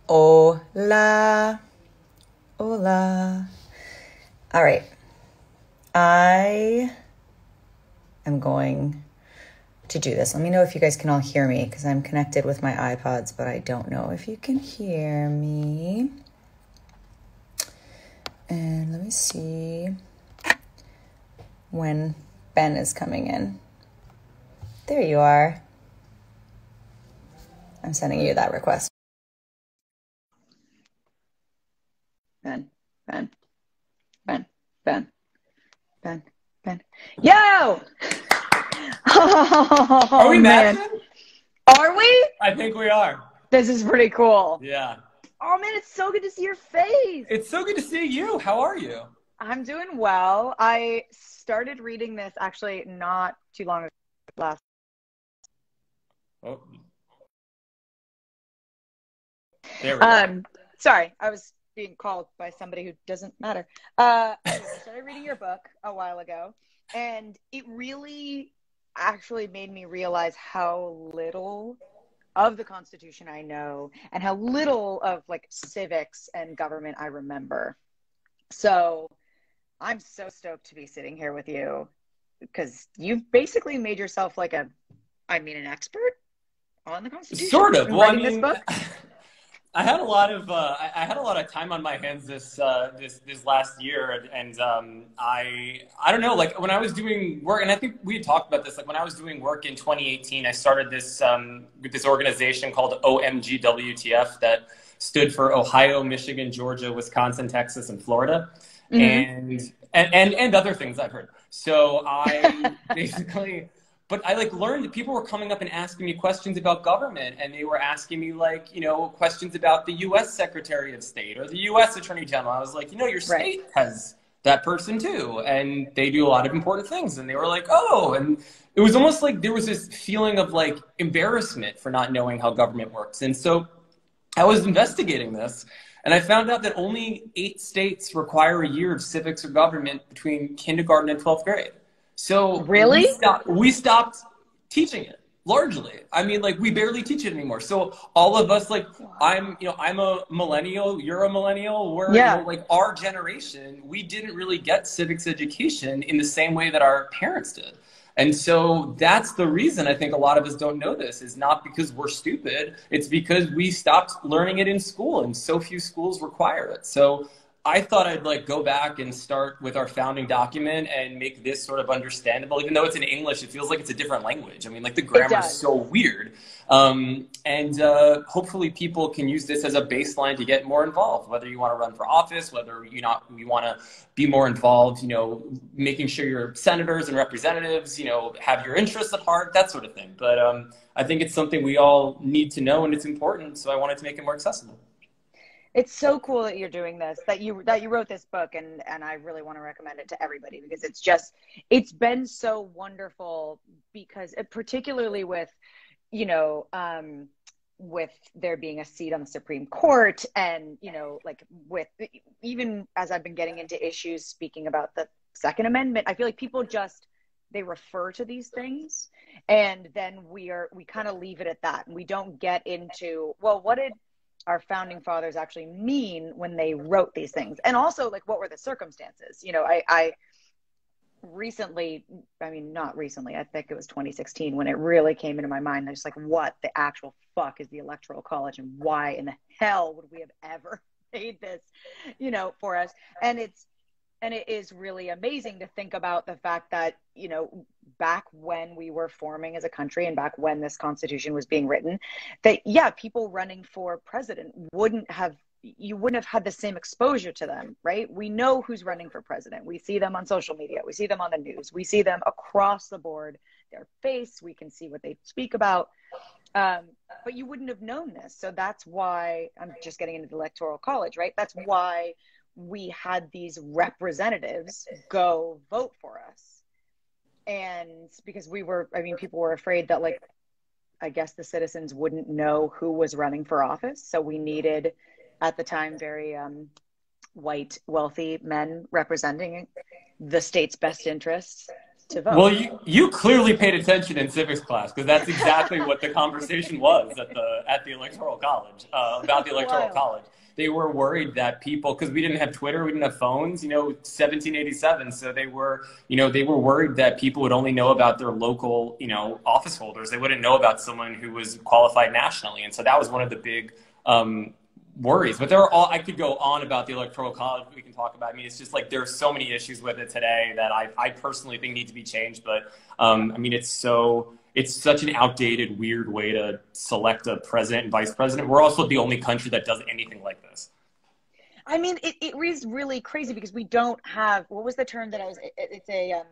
Hola. Hola. All right. I am going to do this. Let me know if you guys can all hear me because I'm connected with my iPods, but I don't know if you can hear me. And let me see when Ben is coming in. There you are. I'm sending you that request. Ben. Yo! Oh, Are we man. matching? Are we? I think we are. This is pretty cool. Yeah. Oh, man, it's so good to see your face. It's so good to see you. How are you? I'm doing well. I started reading this actually not too long ago. Last. Oh. There we go. Sorry, I was being called by somebody who doesn't matter. I started reading your book a while ago, and it really actually made me realize how little of the Constitution I know and how little of like civics and government I remember. So I'm so stoked to be sitting here with you because you've basically made yourself like an expert on the Constitution Sort of. in Well, I writing this mean, book. I had a lot of I had a lot of time on my hands this last year, and I don't know, like when I was doing work, and I think we had talked about this, like when I was doing work in 2018, I started this with this organization called OMGWTF that stood for Ohio, Michigan, Georgia, Wisconsin, Texas, and Florida, Mm-hmm. and other things I've heard. So I basically. But I like learned that people were coming up and asking me questions about government, and they were asking me like, questions about the U.S. Secretary of State or the U.S. Attorney General. I was like, your Right. state has that person too, and they do a lot of important things. And they were like, oh, and it was almost like there was this feeling of like embarrassment for not knowing how government works. And so I was investigating this, and I found out that only 8 states require a year of civics or government between kindergarten and 12th grade. So Really? we stopped teaching it largely. I mean, like we barely teach it anymore. So all of us, like I'm a millennial, you're a millennial, we're, Yeah. like our generation, we didn't really get civics education in the same way that our parents did. And so that's the reason I think a lot of us don't know this is not because we're stupid. It's because we stopped learning it in school and so few schools require it. So I thought I'd like go back and start with our founding document and make this sort of understandable. Even though it's in English, it feels like it's a different language. I mean, like the It grammar is does. so weird. And hopefully people can use this as a baseline to get more involved, whether you want to run for office, whether you want to be more involved, making sure your senators and representatives, have your interests at heart, that sort of thing. But I think it's something we all need to know and it's important. So I wanted to make it more accessible. It's so cool that you're doing this, that you wrote this book, and I really want to recommend it to everybody because it's been so wonderful because particularly with, you know, with there being a seat on the Supreme Court and, like with even as I've been getting into issues speaking about the Second Amendment, I feel like people they refer to these things and then we kind of leave it at that. And we don't get into, well, what did our founding fathers actually mean when they wrote these things? And also like, what were the circumstances? I recently, I mean, not recently, I think it was 2016 when it really came into my mind. I was like, what the actual fuck is the Electoral College and why in the hell would we have ever made this, for us? And it is really amazing to think about the fact that, back when we were forming as a country and back when this Constitution was being written, that, yeah, people running for president you wouldn't have had the same exposure to them, right? We know who's running for president. We see them on social media. We see them on the news. We see them across the board, their face. We can see what they speak about. But you wouldn't have known this. So that's why I'm just getting into the Electoral College, right? That's why we had these representatives go vote for us. And because people were afraid that, like, I guess the citizens wouldn't know who was running for office. So we needed, at the time, very white, wealthy men representing the state's best interests. to vote. Well, you clearly paid attention in civics class, because that's exactly what the conversation was at the Electoral College, about the Electoral College. They were worried that people, because we didn't have Twitter, we didn't have phones, 1787. So they were worried that people would only know about their local, office holders. They wouldn't know about someone who was qualified nationally. And so that was one of the big worries. But I could go on about the Electoral College. We can talk about. I mean, it's just like there's so many issues with it today that I personally think need to be changed. But it's such an outdated, weird way to select a president and vice president. We're also the only country that does anything like this. I mean, it is really crazy because we don't have, what was the term that it's a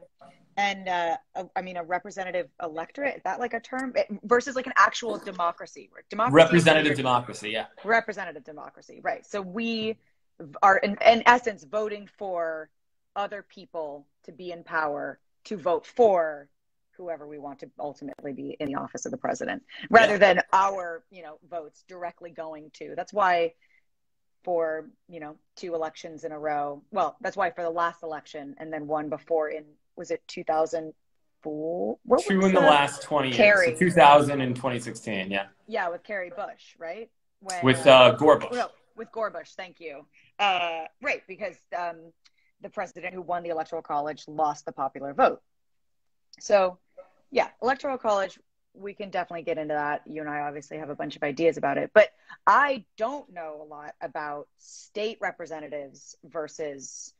representative electorate, is that like a term? Versus like an actual democracy. Representative democracy, yeah. Representative democracy, right. So we are, in essence, voting for other people to be in power to vote for whoever we want to ultimately be in the office of the president, rather than our, votes directly going to. That's why for, 2 elections in a row, well, that's why for the last election and then one before was it 2004? 2 in the last 20 years. Kerry. So 2000 and 2016, yeah. Yeah, with Kerry Bush, right? With Gore Bush. No, with Gore Bush, thank you. Right, because the president who won the Electoral College lost the popular vote. So, yeah, Electoral College, we can definitely get into that. You and I obviously have a bunch of ideas about it, but I don't know a lot about state representatives versus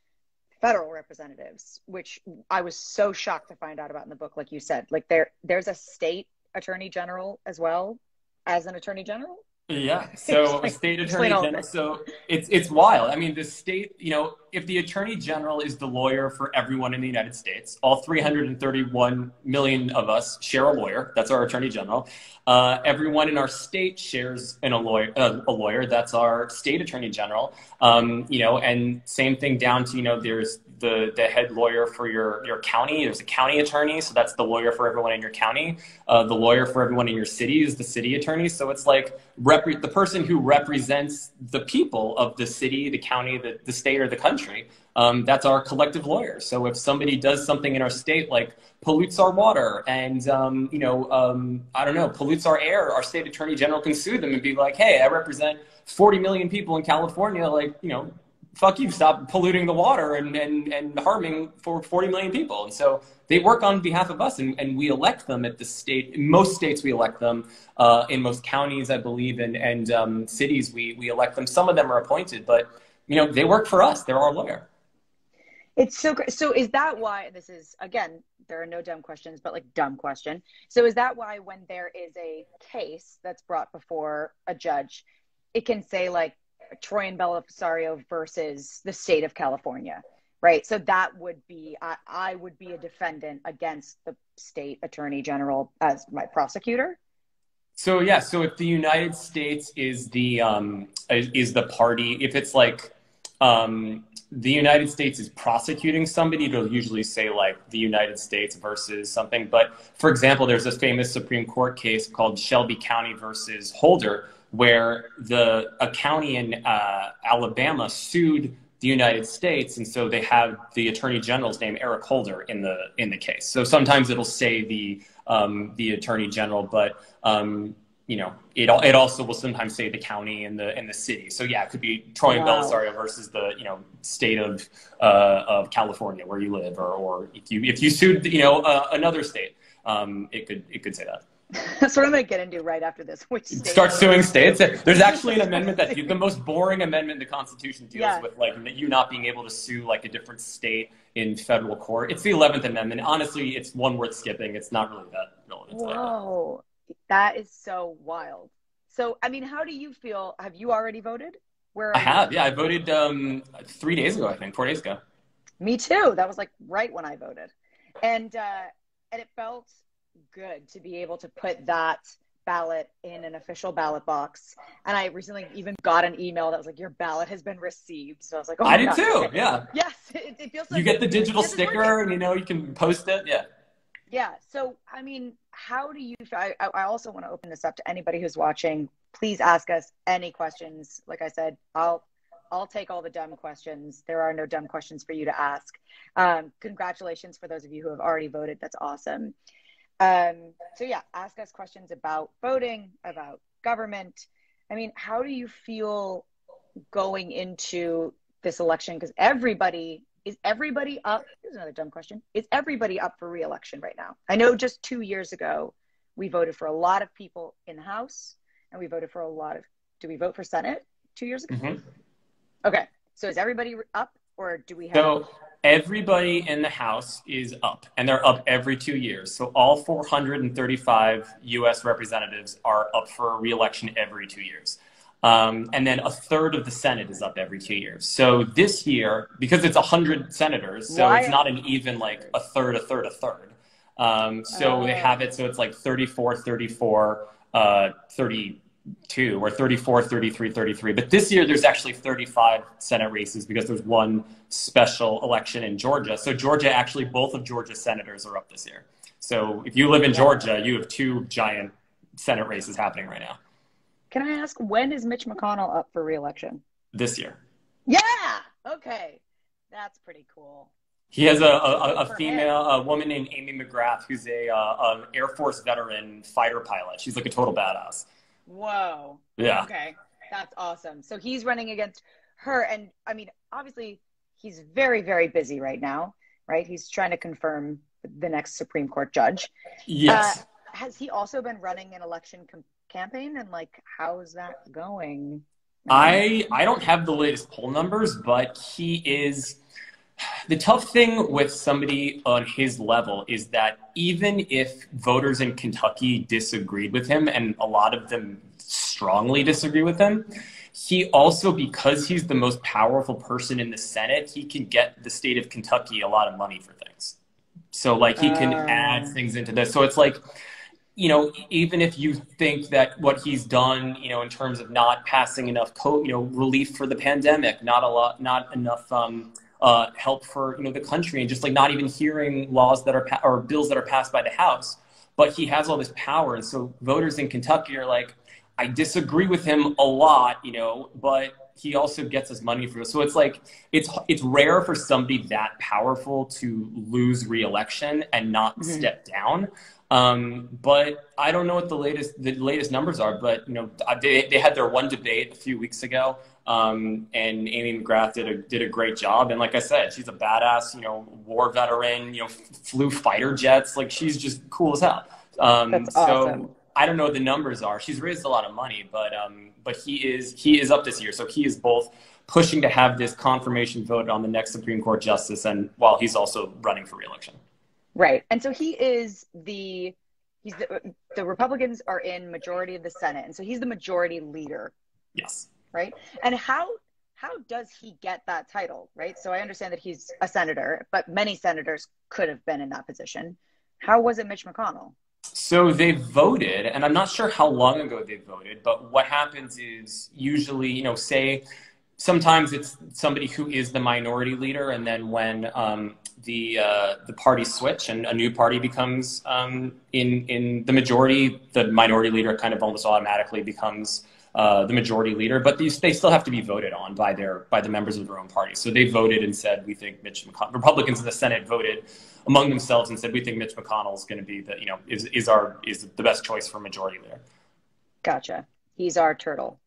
federal representatives, which I was so shocked to find out about in the book. Like you said, like there's a state attorney general as well as an attorney general. Yeah, so a state attorney general. So it's wild. I mean, the state, if the attorney general is the lawyer for everyone in the United States, all 331 million of us share a lawyer. That's our attorney general. Everyone in our state shares a lawyer. That's our state attorney general. And same thing down to, there's the head lawyer for your county. There's a county attorney. So that's the lawyer for everyone in your county. The lawyer for everyone in your city is the city attorney. So it's like the person who represents the people of the city, the county, the state, or the country. That's our collective lawyer. So if somebody does something in our state, like pollutes our water and, pollutes our air, our state attorney general can sue them and be like, hey, I represent 40 million people in California. Fuck you, stop polluting the water and harming for 40 million people. And so they work on behalf of us, and we elect them at the state. In most states, we elect them. In most counties, I believe, and cities, we elect them. Some of them are appointed, but, they work for us. They're our lawyer. It's so great. So is that why, this is, again, there are no dumb questions, but like dumb question. So is that why when there is a case that's brought before a judge, it can say like Troian Bellisario versus the state of California, right? So that would be, I would be a defendant against the state attorney general as my prosecutor? So, yeah. So if the United States is the party, if it's like, the United States is prosecuting somebody, it'll usually say like the United States versus something. But for example, there's a famous Supreme Court case called Shelby County versus Holder, where a county in Alabama sued the United States, and so they have the Attorney General's name, Eric Holder, in the case. So sometimes it'll say the Attorney General, but it also will sometimes say the county and the city. So yeah, it could be Troian Bellisario versus the state of California where you live, or if you sued another state, it could say that. That's what I'm going to get into right after this. Which state start suing states. There's actually an amendment that the most boring amendment in the Constitution deals with like you not being able to sue like a different state in federal court. It's the 11th Amendment. Honestly, it's one worth skipping. It's not really that relevant. Whoa, that is so wild. So, I mean, how do you feel? Have you already voted? I have. Yeah, I voted 3 days ago. I think 4 days ago. Me too. That was like right when I voted, and it felt good to be able to put that ballot in an official ballot box. And I recently even got an email that was like, your ballot has been received. So I was like, oh, I did too. Yeah. Yes. It feels like you get the digital sticker and you can post it. Yeah. Yeah. So, I mean, how do you, I also want to open this up to anybody who's watching. Please ask us any questions. Like I said, I'll I'll take all the dumb questions. There are no dumb questions for you to ask. Congratulations for those of you who have already voted. That's awesome. So yeah, ask us questions about voting, about government. I mean, how do you feel going into this election? Because is everybody up? Here's another dumb question. Is everybody up for re-election right now? I know just 2 years ago, we voted for a lot of people in the House, and we voted for do we vote for Senate 2 years ago? Mm-hmm. Okay. So is everybody up, or do we have? So everybody in the House is up, and they're up every 2 years. So all 435 U.S. representatives are up for re-election every 2 years. And then a third of the Senate is up every 2 years. So this year, because it's 100 senators, so it's not an even like a third. So they have it, so it's like 34, 34, 32, or 34, 33, 33. But this year, there's actually 35 Senate races because there's one special election in Georgia. So Georgia, actually, both of Georgia's senators are up this year. So if you live in Georgia, you have two giant Senate races happening right now. Can I ask, when is Mitch McConnell up for re-election? This year. Yeah. Okay. That's pretty cool. He has a woman named Amy McGrath, who's an Air Force veteran fighter pilot. She's like a total badass. Whoa. Yeah. Okay. That's awesome. So he's running against her. And I mean, obviously, he's very, very busy right now, right? He's trying to confirm the next Supreme Court judge. Yes. Has he also been running an election campaign, and like, how is that going? I don't have the latest poll numbers, but he is. The tough thing with somebody on his level is that even if voters in Kentucky disagreed with him, and a lot of them strongly disagree with him, he also, because he's the most powerful person in the Senate, he can get the state of Kentucky a lot of money for things. So like he can add things into this. So it's like, you know, even if you think that what he's done, you know, in terms of not passing enough, relief for the pandemic, not enough help for, you know, the country, and just like not even hearing laws that are or bills that are passed by the House, but he has all this power, and so voters in Kentucky are like, I disagree with him a lot, you know, but he also gets us money for it. So it's like it's rare for somebody that powerful to lose re-election and not step down. But I don't know what the latest numbers are, but, you know, they had their one debate a few weeks ago. And Amy McGrath did a great job. And like I said, she's a badass, you know, war veteran, you know, flew fighter jets. Like, she's just cool as hell. That's awesome. So I don't know what the numbers are. She's raised a lot of money, but he is up this year. So he is both pushing to have this confirmation vote on the next Supreme Court justice, and while he's also running for re-election. Right. And so the Republicans are in majority of the Senate. And so he's the majority leader. Yes. Right. And how does he get that title? Right. So I understand that he's a senator, but many senators could have been in that position. How was it Mitch McConnell? So they voted, and I'm not sure how long ago they voted, but what happens is usually, you know, say sometimes it's somebody who is the minority leader, and then when the parties switch and a new party becomes in the majority, the minority leader kind of almost automatically becomes the majority leader, but they still have to be voted on by the members of their own party. So they voted and said, we think Republicans in the Senate voted among themselves and said, we think Mitch McConnell is going to be is the best choice for majority leader. Gotcha. He's our turtle.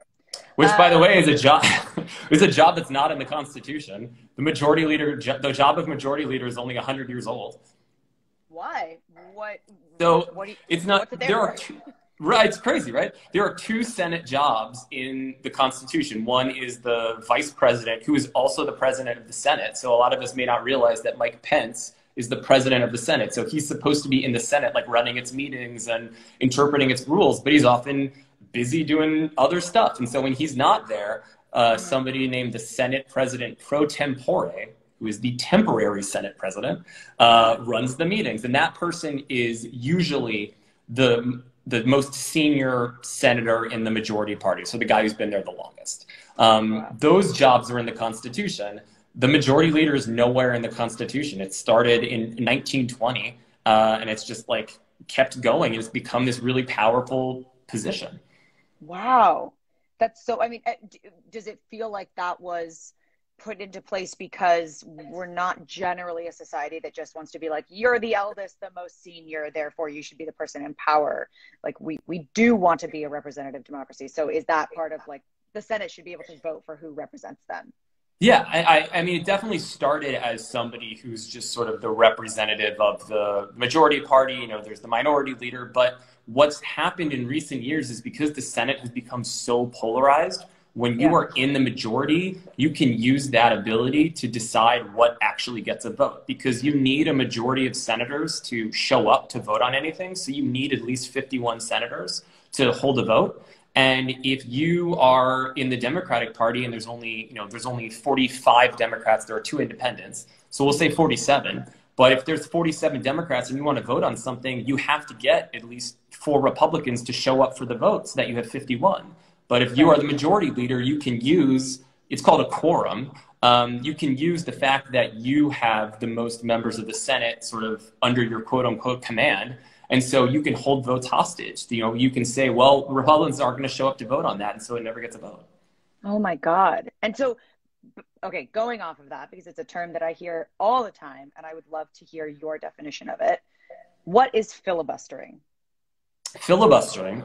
Which, by the way, is a job that's not in the Constitution. The job of majority leader is only 100 years old. Why? What? So what it's not. There are two, right. It's crazy, right? There are two Senate jobs in the Constitution. One is the vice president, who is also the president of the Senate. So a lot of us may not realize that Mike Pence is the president of the Senate. So he's supposed to be in the Senate, like running its meetings and interpreting its rules, but he's often busy doing other stuff. And so when he's not there, somebody named the Senate president pro tempore, who is the temporary Senate president, runs the meetings. And that person is usually the most senior senator in the majority party. So the guy who's been there the longest. Those jobs are in the Constitution. The majority leader is nowhere in the Constitution. It started in 1920, and it's just like kept going. It's become this really powerful position. Wow. That's so, I mean, does it feel like that was put into place because we're not generally a society that just wants to be like, you're the eldest, the most senior, therefore you should be the person in power? Like we do want to be a representative democracy. So is that part of like the Senate should be able to vote for who represents them? Yeah, I mean, it definitely started as somebody who's just sort of the representative of the majority party. You know, there's the minority leader. But what's happened in recent years is because the Senate has become so polarized, when you are in the majority, you can use that ability to decide what actually gets a vote, because you need a majority of senators to show up to vote on anything. So you need at least 51 senators to hold a vote. And if you are in the Democratic Party and there's only 45 Democrats, there are 2 independents. So we'll say 47. But if there's 47 Democrats and you want to vote on something, you have to get at least 4 Republicans to show up for the vote so that you have 51. But if you are the majority leader, you can use, it's called a quorum. You can use the fact that you have the most members of the Senate sort of under your quote unquote command. And so you can hold votes hostage. You know, you can say, well, Republicans aren't going to show up to vote on that. And so it never gets a vote. Oh my God. And so, okay, going off of that, because it's a term that I hear all the time, and I would love to hear your definition of it. What is filibustering? Filibustering,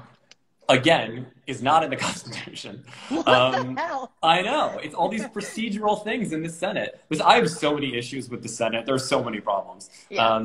again, is not in the Constitution. What the hell? I know. It's all these procedural things in the Senate. Because I have so many issues with the Senate. There's so many problems. Yeah.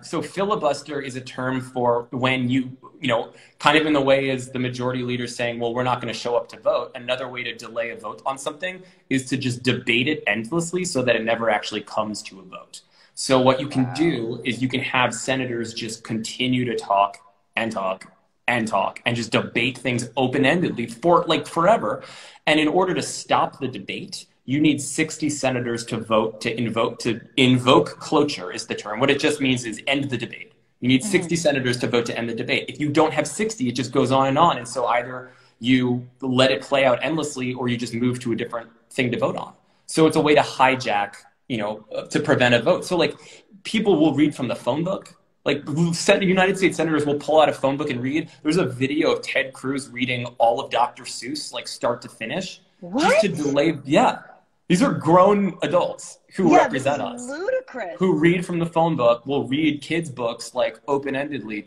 So filibuster is a term for when you know, kind of in the way as the majority leader saying, well, we're not going to show up to vote. Another way to delay a vote on something is to just debate it endlessly so that it never actually comes to a vote. So what you can do is you can have senators just continue to talk and talk and talk and just debate things open-endedly for like forever. And in order to stop the debate, you need 60 senators to vote to invoke cloture is the term. What it just means is end the debate. You need 60 senators to vote to end the debate. If you don't have 60, it just goes on and on. And so either you let it play out endlessly or you just move to a different thing to vote on. So it's a way to hijack, you know, to prevent a vote. So like people will read from the phone book. Like United States senators will pull out a phone book and read. There's a video of Ted Cruz reading all of Dr. Seuss, like start to finish. What? Just to delay. Yeah. These are grown adults who represent us. Ludicrous. Who read from the phone book, will read kids' books like open-endedly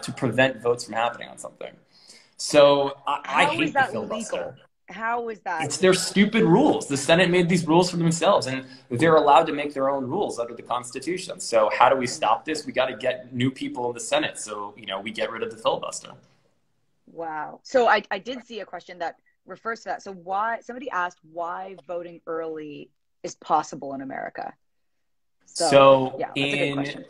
to prevent votes from happening on something. So I hate the filibuster. How is that? It's their stupid rules. The Senate made these rules for themselves, and they're allowed to make their own rules under the Constitution. So how do we stop this? We got to get new people in the Senate so, you know, we get rid of the filibuster. Wow. So I did see a question that refers to that. So somebody asked why voting early is possible in America. So yeah, that's a good question.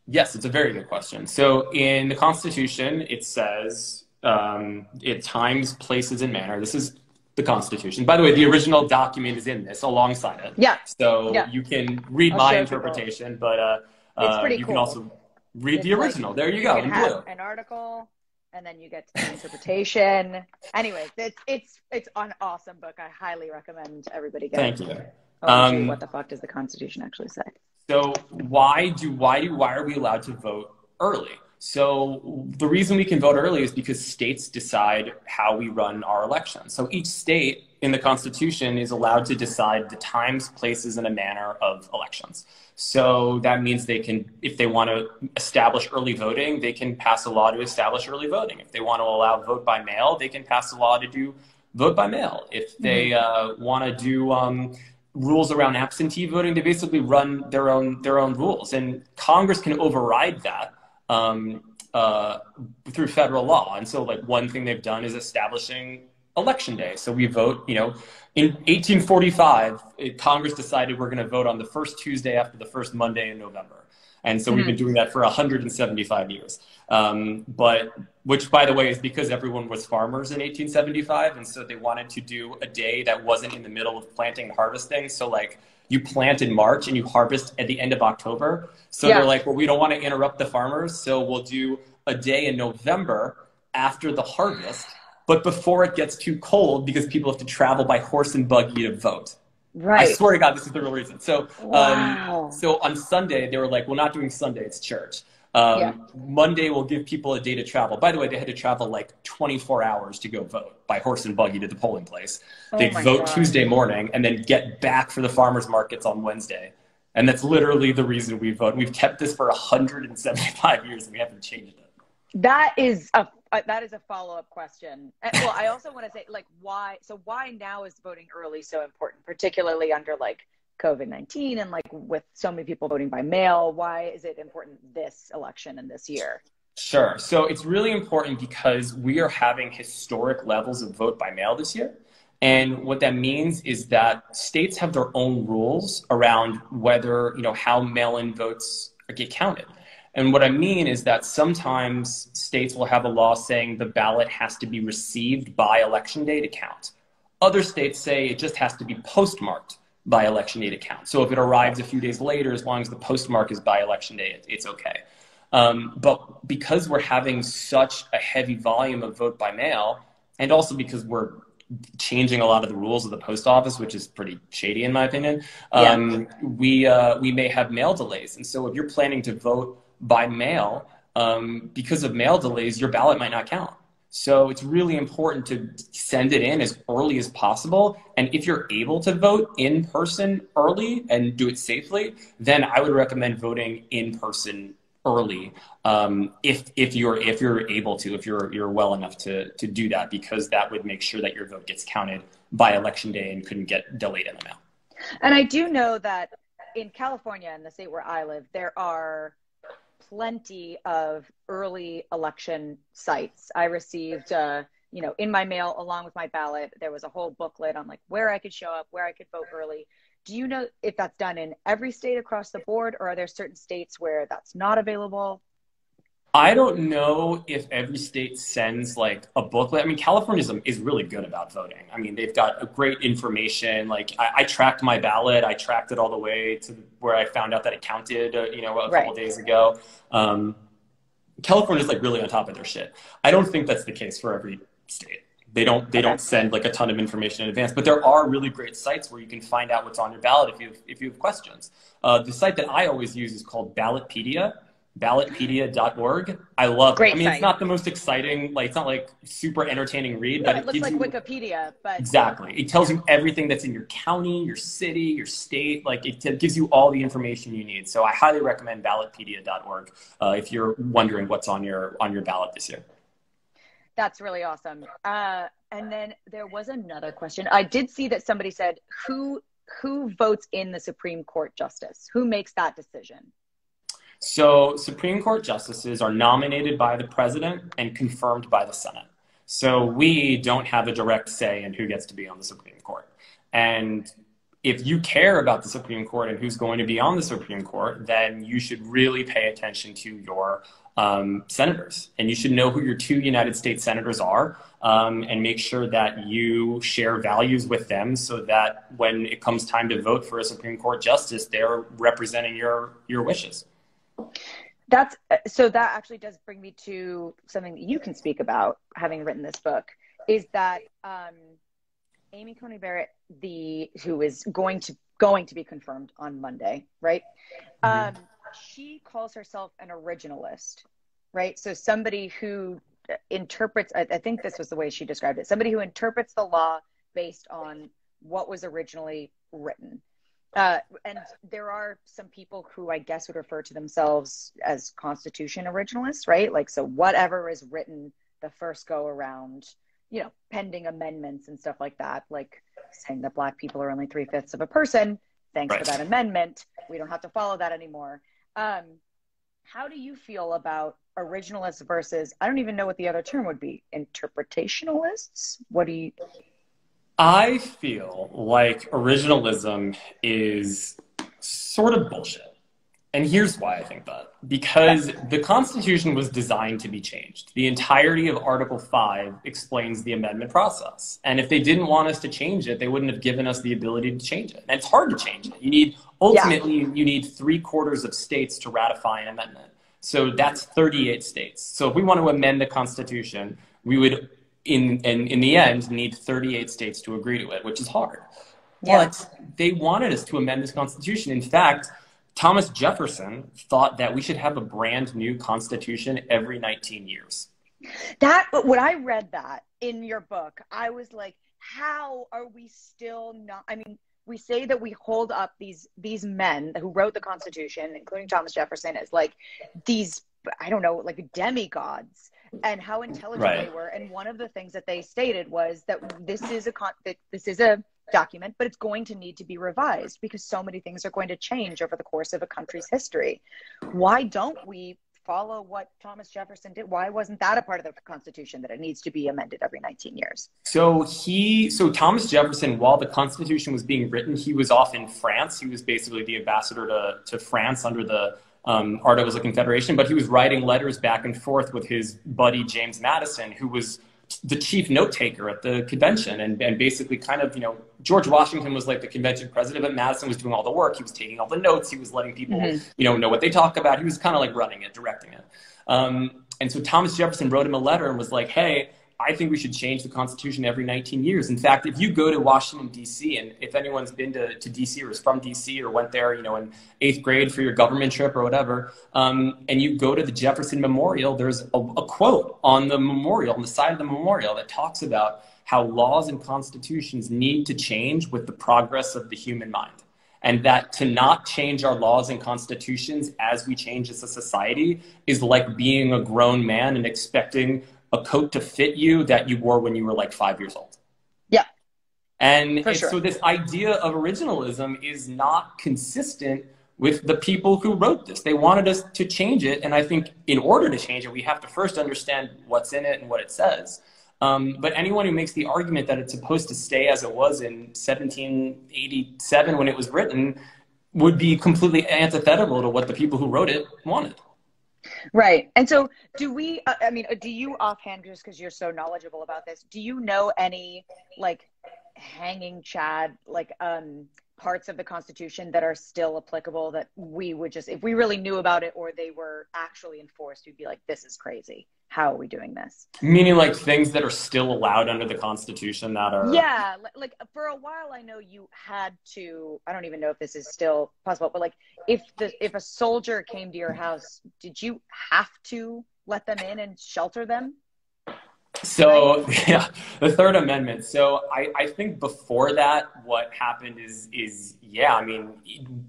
Yes, it's a very good question. So in the Constitution, it says it times, places, and manner. This is the Constitution. By the way, the original document is in this alongside it. Yeah. So you can read my interpretation, but it's pretty you cool. can also read the original. There you go, in blue. An article, and then you get to the interpretation. Anyways, it's an awesome book. I highly recommend everybody get it. Thank you. What the fuck does the Constitution actually say? So why are we allowed to vote early? So the reason we can vote early is because states decide how we run our elections. So each state in the Constitution is allowed to decide the times, places, and a manner of elections. So that means they can, if they want to establish early voting, they can pass a law to establish early voting. If they want to allow vote by mail, they can pass a law to do vote by mail. If they want to do rules around absentee voting, they basically run their own rules. And Congress can override that through federal law. And so like one thing they've done is establishing election day. So we vote, you know, in 1845, Congress decided we're going to vote on the first Tuesday after the first Monday in November. And so we've been doing that for 175 years. But which, by the way, is because everyone was farmers in 1875. And so they wanted to do a day that wasn't in the middle of planting and harvesting. So like you plant in March and you harvest at the end of October. So they're like, well, we don't want to interrupt the farmers. So we'll do a day in November after the harvest, but before it gets too cold because people have to travel by horse and buggy to vote. Right. I swear to God, this is the real reason. So, so on Sunday, they were like, we're not doing Sunday, it's church. Yeah. Monday will give people a day to travel. By the way, they had to travel like 24 hours to go vote by horse and buggy to the polling place. Oh They'd my vote God. Tuesday morning and then get back for the farmers markets on Wednesday. And that's literally the reason we vote. We've kept this for 175 years and we haven't changed it. That is a follow-up question. Well, I also want to say, like, why now is voting early so important, particularly under like COVID-19 and like with so many people voting by mail? Why is it important this election and this year? Sure. So it's really important because we are having historic levels of vote by mail this year. And what that means is that states have their own rules around whether, how mail-in votes get counted. And what I mean is that sometimes states will have a law saying the ballot has to be received by election day to count. Other states say it just has to be postmarked by election day to count. So if it arrives a few days later, as long as the postmark is by election day, it's okay. But because we're having such a heavy volume of vote by mail, and also because we're changing a lot of the rules of the post office, which is pretty shady in my opinion, we may have mail delays. And so if you're planning to vote by mail, because of mail delays, your ballot might not count. So it's really important to send it in as early as possible. And if you're able to vote in person early and do it safely, then I would recommend voting in person early, if you're able to, if you're well enough to do that, because that would make sure that your vote gets counted by election day and couldn't get delayed in the mail. And I do know that in California, in the state where I live, there are plenty of early election sites. I received, in my mail, along with my ballot, there was a whole booklet on like where I could show up, where I could vote early. Do you know if that's done in every state across the board, or are there certain states where that's not available? I don't know if every state sends like a booklet. I mean, California is really good about voting. I mean, they've got a great information. Like I tracked my ballot. I tracked it all the way to where I found out that it counted, a couple days ago. California's like really on top of their shit. I don't think that's the case for every state. They don't send like a ton of information in advance, but there are really great sites where you can find out what's on your ballot if you have questions. The site that I always use is called ballotpedia.org. I love it. I mean, it's not the most exciting, like it's not like super entertaining read, but it looks like Wikipedia, but exactly. It tells you everything that's in your county, your city, your state. Like it gives you all the information you need. So I highly recommend ballotpedia.org if you're wondering what's on your ballot this year. That's really awesome. And then there was another question. I did see that somebody said, who votes in the Supreme Court justice? Who makes that decision? So Supreme Court justices are nominated by the president and confirmed by the Senate. So we don't have a direct say in who gets to be on the Supreme Court. And if you care about the Supreme Court and who's going to be on the Supreme Court, then you should really pay attention to your senators. And you should know who your 2 United States senators are, and make sure that you share values with them so that when it comes time to vote for a Supreme Court justice, they're representing your wishes. So that actually does bring me to something that you can speak about, having written this book, is that Amy Coney Barrett, who is going to be confirmed on Monday, right? Mm-hmm. She calls herself an originalist, right? So somebody who interprets, I think this was the way she described it, somebody who interprets the law based on what was originally written. And there are some people who I guess would refer to themselves as Constitution originalists, right? Like, so whatever is written the first go around, pending amendments and stuff like that, like saying that Black people are only 3/5 of a person. Thanks for that amendment. We don't have to follow that anymore. How do you feel about originalists versus, I don't even know what the other term would be, interpretationalists? I feel like originalism is sort of bullshit. And here's why I think that. Because the Constitution was designed to be changed. The entirety of Article 5 explains the amendment process. And if they didn't want us to change it, they wouldn't have given us the ability to change it. And it's hard to change it. You need 3/4 of states to ratify an amendment. So that's 38 states. So if we want to amend the Constitution, we would, in the end, need 38 states to agree to it, which is hard. But they wanted us to amend this Constitution. In fact, Thomas Jefferson thought that we should have a brand new constitution every 19 years. That, when I read that in your book, I was like, how are we still not? I mean, we say that we hold up these men who wrote the Constitution, including Thomas Jefferson, as like these, I don't know, like demigods, and how intelligent they were. And one of the things that they stated was that this is a document, but it's going to need to be revised because so many things are going to change over the course of a country's history. Why don't we follow what Thomas Jefferson did? Why wasn't that a part of the Constitution, that it needs to be amended every 19 years? So Thomas Jefferson, while the Constitution was being written, he was off in France. He was basically the ambassador to France under the Articles of Confederation, but he was writing letters back and forth with his buddy James Madison, who was the chief note taker at the convention, and basically kind of, George Washington was like the convention president, but Madison was doing all the work. He was taking all the notes. He was letting people, know what they talk about. He was kind of like running it, directing it. And so Thomas Jefferson wrote him a letter and was like, hey, I think we should change the Constitution every 19 years. In fact, if you go to Washington, D.C., and if anyone's been to D.C. or is from D.C. or went there, in 8th grade for your government trip or whatever, and you go to the Jefferson Memorial, there's a quote on the memorial, on the side of the memorial, that talks about how laws and constitutions need to change with the progress of the human mind. And that to not change our laws and constitutions as we change as a society is like being a grown man and expecting a coat to fit you that you wore when you were like 5 years old. Yeah. And so this idea of originalism is not consistent with the people who wrote this. They wanted us to change it. And I think in order to change it, we have to first understand what's in it and what it says. But anyone who makes the argument that it's supposed to stay as it was in 1787 when it was written would be completely antithetical to what the people who wrote it wanted. Right. And so do you offhand, just because you're so knowledgeable about this, do you know any like hanging chad, like parts of the Constitution that are still applicable that we would just, if we really knew about it or they were actually enforced, we'd be like, this is crazy. How are we doing this? Meaning like things that are still allowed under the Constitution that are... Yeah, like for a while I know you had to, I don't even know if this is still possible, but like if a soldier came to your house, did you have to let them in and shelter them? So, yeah, the Third Amendment. So I think before that, what happened is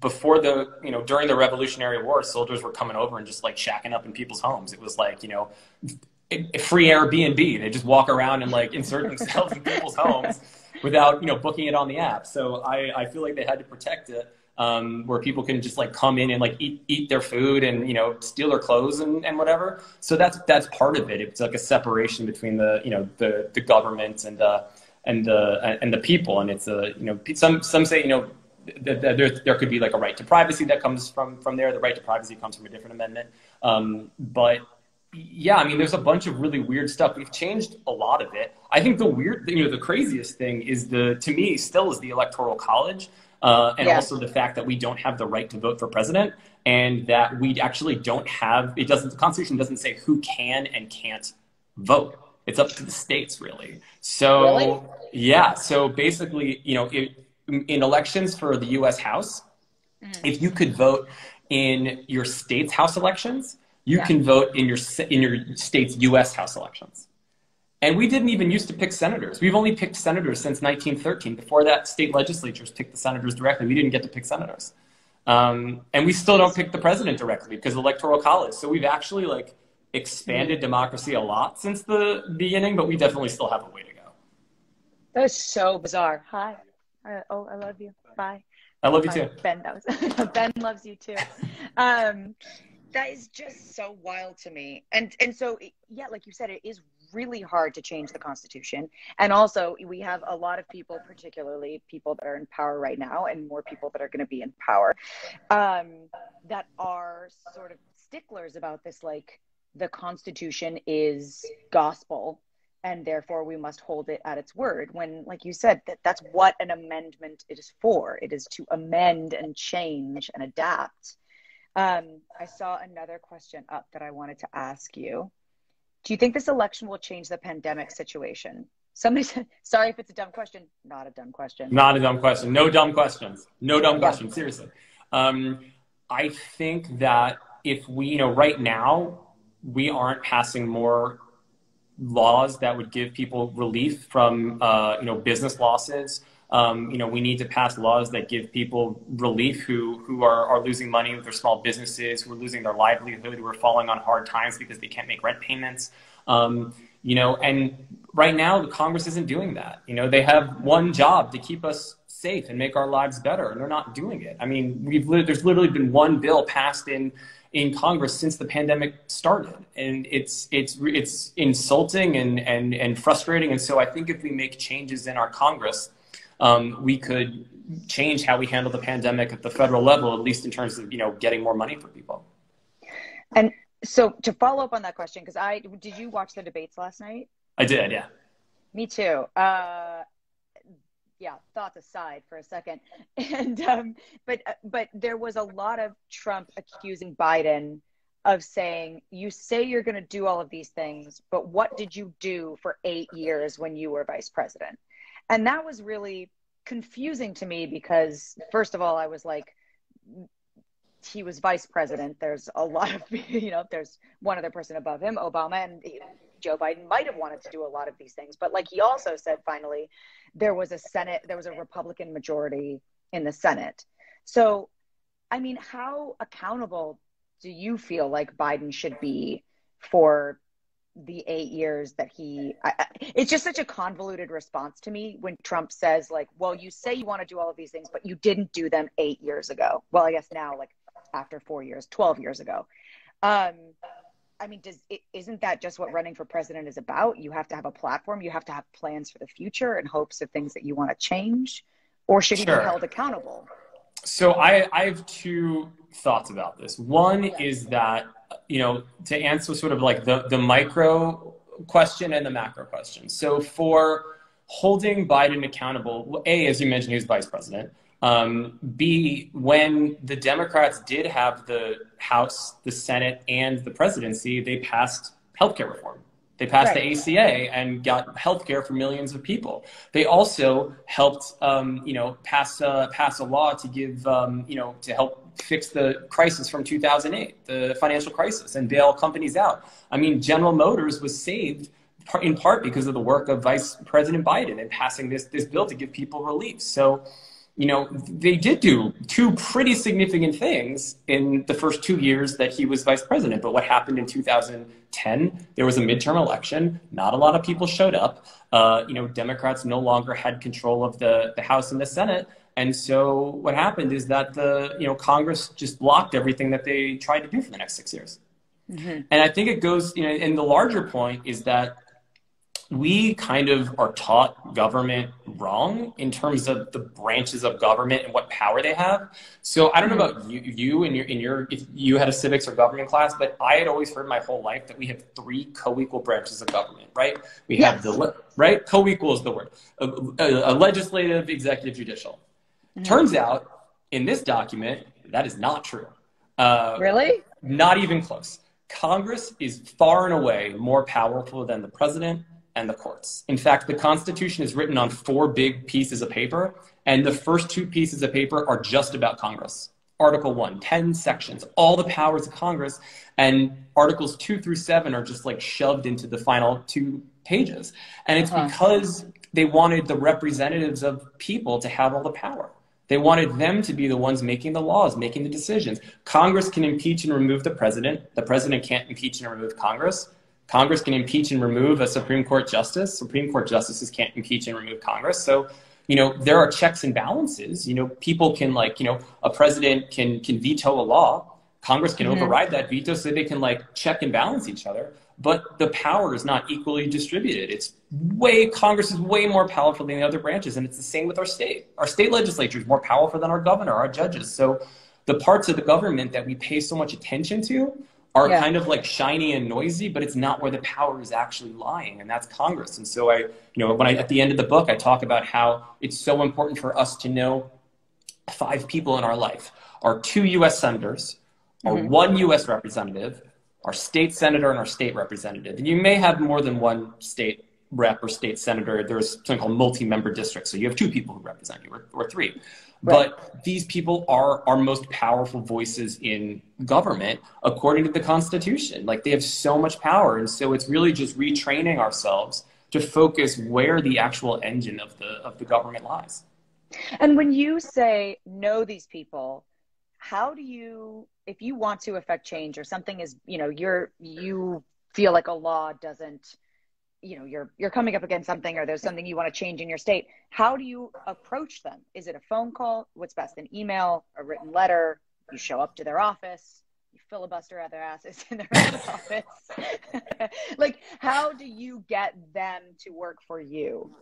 before during the Revolutionary War, soldiers were coming over and just like shacking up in people's homes. It was like, free Airbnb. They just walk around and like insert themselves in people's homes without, booking it on the app. So I feel like they had to protect it. Where people can just like come in and like eat their food and, steal their clothes and whatever. So that's part of it. It's like a separation between the government and the people. And it's some say, there could be like a right to privacy that comes from there. The right to privacy comes from a different amendment. But yeah, there's a bunch of really weird stuff. We've changed a lot of it. I think the craziest thing is to me still is the Electoral College. Also the fact that we don't have the right to vote for president, and that we actually don't have, the Constitution doesn't say who can and can't vote. It's up to the states, really. So, really? Yeah. So basically, in elections for the U.S. House, if you could vote in your state's House elections, you can vote in your state's U.S. House elections. And we didn't even used to pick senators. We've only picked senators since 1913. Before that, state legislatures picked the senators directly. We didn't get to pick senators. And we still don't pick the president directly because of the Electoral College. So we've actually like expanded democracy a lot since the beginning, but we definitely still have a way to go. That's so bizarre. Hi. I love you. Bye. I love you too. Ben, Ben loves you too. That is just so wild to me. And so, yeah, like you said, it is really hard to change the Constitution. And also we have a lot of people, particularly people that are in power right now and more people that are going to be in power, that are sort of sticklers about this, like the Constitution is gospel and therefore we must hold it at its word, when, like you said, that's what an amendment is for. It is to amend and change and adapt. I saw another question up that I wanted to ask you. Do you think this election will change the pandemic situation? Somebody said, sorry if it's a dumb question. Not a dumb question. Not a dumb question. No dumb questions. No dumb questions. Seriously. I think that if we, right now, we aren't passing more laws that would give people relief from, business losses. We need to pass laws that give people relief who are losing money with their small businesses, who are losing their livelihood, who are falling on hard times because they can't make rent payments. And right now the Congress isn't doing that. They have one job to keep us safe and make our lives better, and they're not doing it. I mean, there's literally been one bill passed in Congress since the pandemic started, and it's insulting and frustrating. And so I think if we make changes in our Congress, we could change how we handle the pandemic at the federal level, at least in terms of getting more money for people. And so to follow up on that question, because did you watch the debates last night? I did, yeah. Me too. Yeah, thoughts aside for a second. And but there was a lot of Trump accusing Biden of saying, you say you're going to do all of these things, but what did you do for 8 years when you were vice president? And that was really confusing to me because, first of all, I was like, he was vice president. There's a lot of, there's one other person above him, Obama, and Joe Biden might have wanted to do a lot of these things. But like he also said, finally, there was a Republican majority in the Senate. So, I mean, how accountable do you feel like Biden should be for the 8 years that it's just such a convoluted response to me when Trump says like, well, you say you want to do all of these things, but you didn't do them 8 years ago. Well, I guess now, like after 4 years, 12 years ago. I mean, isn't that just what running for president is about? You have to have a platform. You have to have plans for the future and hopes of things that you want to change, or should he be held accountable? So I have two thoughts about this. One is that, to answer sort of like the micro question and the macro question. So for holding Biden accountable, A, as you mentioned, he was vice president. B, when the Democrats did have the House, the Senate, and the presidency, they passed healthcare reform. They passed the ACA and got healthcare for millions of people. They also helped, pass a law to give, to help fix the crisis from 2008, the financial crisis, and bail companies out. I mean, General Motors was saved in part because of the work of Vice President Biden and passing this bill to give people relief. So, they did do two pretty significant things in the first 2 years that he was vice president. But what happened in 2010, there was a midterm election. Not a lot of people showed up. Democrats no longer had control of the House and the Senate. And so what happened is that Congress just blocked everything that they tried to do for the next 6 years. Mm-hmm. And I think it goes, and the larger point is that we kind of are taught government wrong in terms of the branches of government and what power they have. So I don't know about you in your if you had a civics or government class, but I had always heard my whole life that we have 3 co-equal branches of government, right? We have right? Co-equal is the word. A legislative, executive, judicial. Mm-hmm. Turns out in this document, that is not true. Really? Not even close. Congress is far and away more powerful than the president and the courts. In fact, the Constitution is written on 4 big pieces of paper, and the first 2 pieces of paper are just about Congress. Article 1, 10 sections, all the powers of Congress, and Articles 2 through 7 are just like shoved into the final 2 pages. And it's because they wanted the representatives of people to have all the power. They wanted them to be the ones making the laws, making the decisions. Congress can impeach and remove the president. The president can't impeach and remove Congress. Congress can impeach and remove a Supreme Court justice. Supreme Court justices can't impeach and remove Congress. So, there are checks and balances. People can a president can veto a law. Congress can override that veto so they can check and balance each other. But the power is not equally distributed. Congress is way more powerful than the other branches. And it's the same with our state. Our state legislature is more powerful than our governor, our judges. So the parts of the government that we pay so much attention to are kind of shiny and noisy, but it's not where the power is actually lying, and that's Congress. And so at the end of the book, I talk about how it's so important for us to know 5 people in our life: our 2 U.S. senators, our 1 U.S. representative, our state senator, and our state representative. And you may have more than one state rep or state senator, there's something called multi-member districts. So you have two people who represent you, or three. Right. But these people are our most powerful voices in government, according to the Constitution. Like, they have so much power. And so it's really just retraining ourselves to focus where the actual engine of the government lies. And when you say know these people, how do you, if you want to affect change or something is, you feel like a law doesn't, you're coming up against something or there's something you want to change in your state, how do you approach them? Is it a phone call? What's best, an email, a written letter? You show up to their office, you filibuster at their asses in their own office. Like, how do you get them to work for you?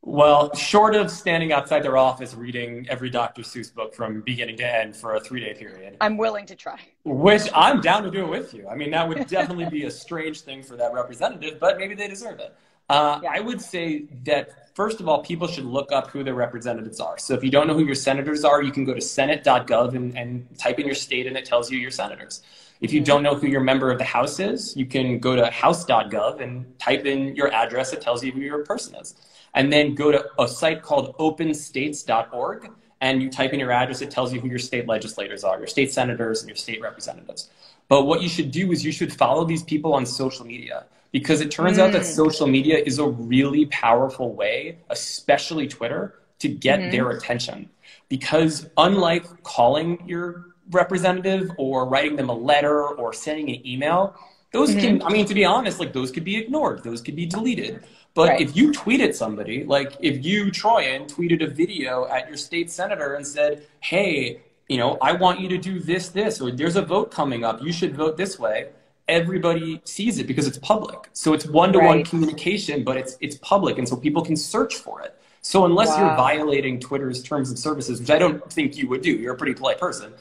Well, short of standing outside their office reading every Dr. Seuss book from beginning to end for a 3-day period. I'm willing to try. Which I'm down to do it with you. I mean, that would definitely be a strange thing for that representative, but maybe they deserve it. Yeah. I would say that, first of all, people should look up who their representatives are. So if you don't know who your senators are, you can go to senate.gov and type in your state and it tells you your senators. If you don't know who your member of the House is, you can go to house.gov and type in your address. It tells you who your person is. And then go to a site called openstates.org, and you type in your address. It tells you who your state legislators are, your state senators and your state representatives. But what you should do is you should follow these people on social media, because it turns out that social media is a really powerful way, especially Twitter, to get their attention. Because unlike calling your representative or writing them a letter or sending an email, those can, I mean, to be honest, like, those could be ignored. Those could be deleted. But if you tweeted somebody, like if you, Troian, tweeted a video at your state senator and said, hey, I want you to do this, or there's a vote coming up, you should vote this way, everybody sees it because it's public. So it's one-to-one communication, but it's public, and so people can search for it. So unless you're violating Twitter's terms of services, which I don't think you would do, you're a pretty polite person,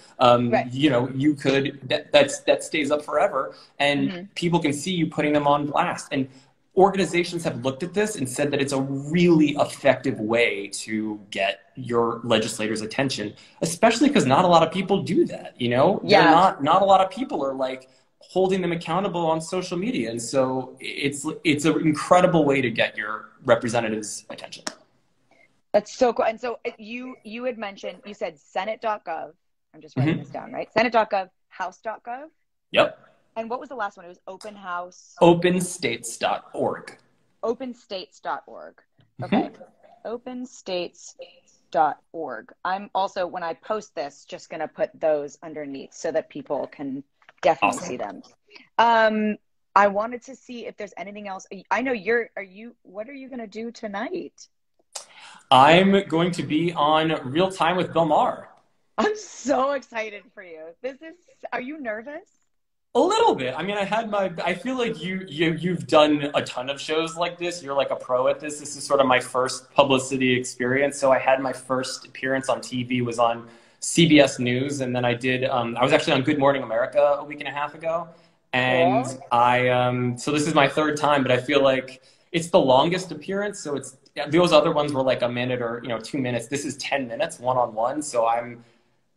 you could, that stays up forever, and people can see you putting them on blast. And organizations have looked at this and said that it's a really effective way to get your legislators' attention, especially because not a lot of people do that, Not a lot of people are like holding them accountable on social media. And so it's an incredible way to get your representatives' attention. That's so cool. And so you had mentioned, you said senate.gov. I'm just writing this down, right? Senate.gov, house.gov. Yep. And what was the last one? It was open house. Openstates.org. Openstates.org. Okay. Openstates.org. I'm also, when I post this, just going to put those underneath so that people can definitely see them. I wanted to see if there's anything else. I know what are you going to do tonight? I'm going to be on Real Time with Bill Maher. I'm so excited for you. Are you nervous? A little bit. I mean, I feel like you've done a ton of shows like this. You're like a pro at this. This is sort of my first publicity experience. So I had my first appearance on TV was on CBS News. And then I was actually on Good Morning America a week and a half ago. And so this is my third time, but I feel like it's the longest appearance. So those other ones were like a minute or, 2 minutes. This is 10 minutes one-on-one. So I'm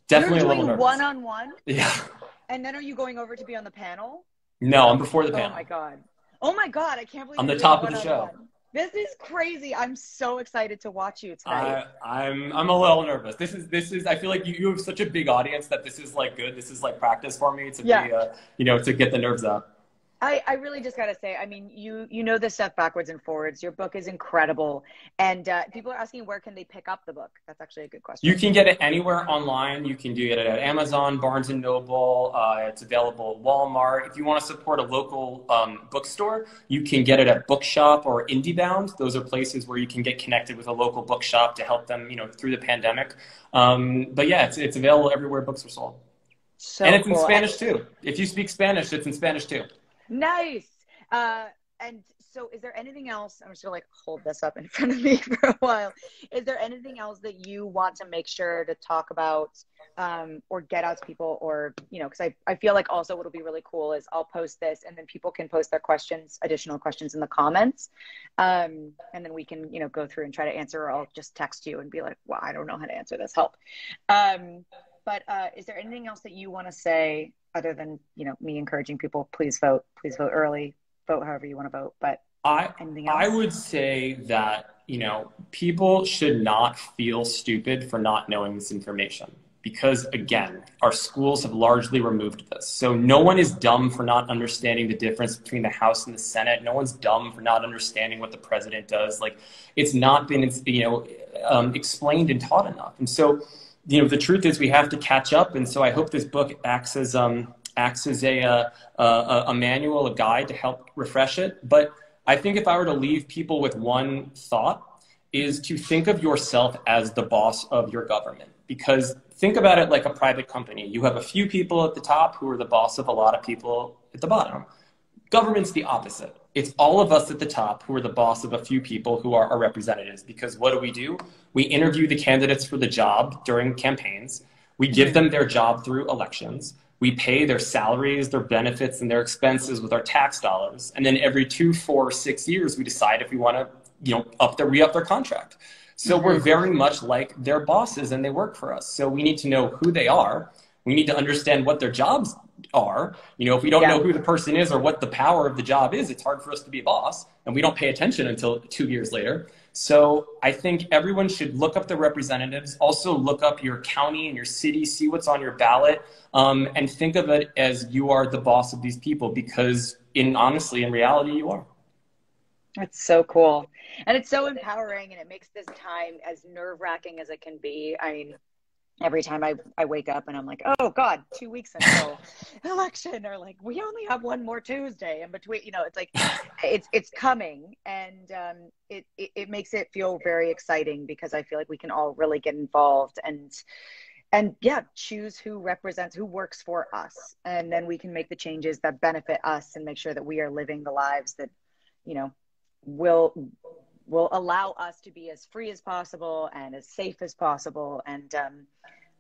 definitely a little nervous. One-on-one? Yeah. And then are you going over to be on the panel? No, I'm before the panel. Oh my God. I can't believe I'm the top of the show. This is crazy. I'm so excited to watch you tonight. I'm a little nervous. This is, I feel like you have such a big audience that this is like good. This is like practice for me to be, to get the nerves out. I really just got to say, I mean, you know this stuff backwards and forwards. Your book is incredible. And people are asking, where can they pick up the book? That's actually a good question. You can get it anywhere online. You can get it at Amazon, Barnes & Noble. It's available at Walmart. If you want to support a local bookstore, you can get it at Bookshop or IndieBound. Those are places where you can get connected with a local bookshop to help them, through the pandemic. But yeah, it's available everywhere books are sold. And it's in Spanish too. If you speak Spanish, it's in Spanish too. Nice. And so is there anything else? I'm just gonna hold this up in front of me for a while. Is there anything else that you want to make sure to talk about or get out to people, or, because I feel like also what'll be really cool is I'll post this and then people can post their additional questions in the comments. And then we can, go through and try to answer, or I'll just text you and be like, well, I don't know how to answer this, help. But is there anything else that you want to say other than, me encouraging people, please vote early, vote however you want to vote, but I Anything I else? would say that, people should not feel stupid for not knowing this information because again, our schools have largely removed this. So no one is dumb for not understanding the difference between the House and the Senate. No one's dumb for not understanding what the president does. Like it's not been, explained and taught enough. And so, the truth is we have to catch up. And so I hope this book acts as a manual, a guide to help refresh it. But I think if I were to leave people with one thought is to think of yourself as the boss of your government. Because think about it like a private company. You have a few people at the top who are the boss of a lot of people at the bottom. Government's the opposite. It's all of us at the top who are the boss of a few people who are our representatives. Because what do? We interview the candidates for the job during campaigns. We give them their job through elections. We pay their salaries, their benefits, and their expenses with our tax dollars. And then every 2, 4, 6 years, we decide if we want to, re-up their contract. So we're very much like their bosses and they work for us. So we need to know who they are. We need to understand what their jobs are. If we don't know who the person is or what the power of the job is, it's hard for us to be a boss. And we don't pay attention until 2 years later. So I think everyone should look up the representatives, also look up your county and your city, see what's on your ballot, and think of it as you are the boss of these people because honestly, in reality, you are. It's so cool. And it's so empowering, and it makes this time as nerve-wracking as it can be. I mean, every time I wake up and I'm like, oh God, 2 weeks until election, or like, we only have one more Tuesday in between, it's like, it's coming. And it makes it feel very exciting because I feel like we can all really get involved and yeah, choose who works for us. And then we can make the changes that benefit us and make sure that we are living the lives that, will allow us to be as free as possible and as safe as possible. And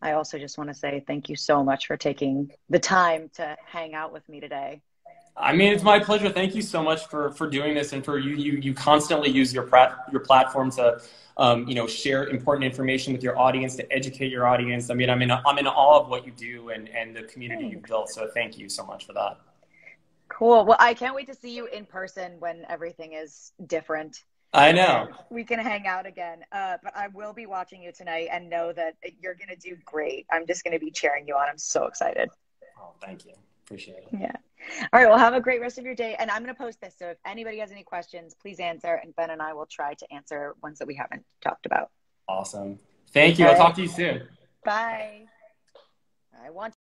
I also just want to say thank you so much for taking the time to hang out with me today. I mean, it's my pleasure. Thank you so much for doing this and for you constantly use your platform to share important information with your audience, to educate your audience. I mean, I'm in awe of what you do and the community you've built. So thank you so much for that. Cool. Well, I can't wait to see you in person when everything is different. I know. We can hang out again. But I will be watching you tonight and know that you're going to do great. I'm just going to be cheering you on. I'm so excited. Oh, thank you. Appreciate it. Yeah. All right. Well, have a great rest of your day. And I'm going to post this. So if anybody has any questions, please answer. And Ben and I will try to answer ones that we haven't talked about. Awesome. Thank you. I'll talk to you soon. Bye. I want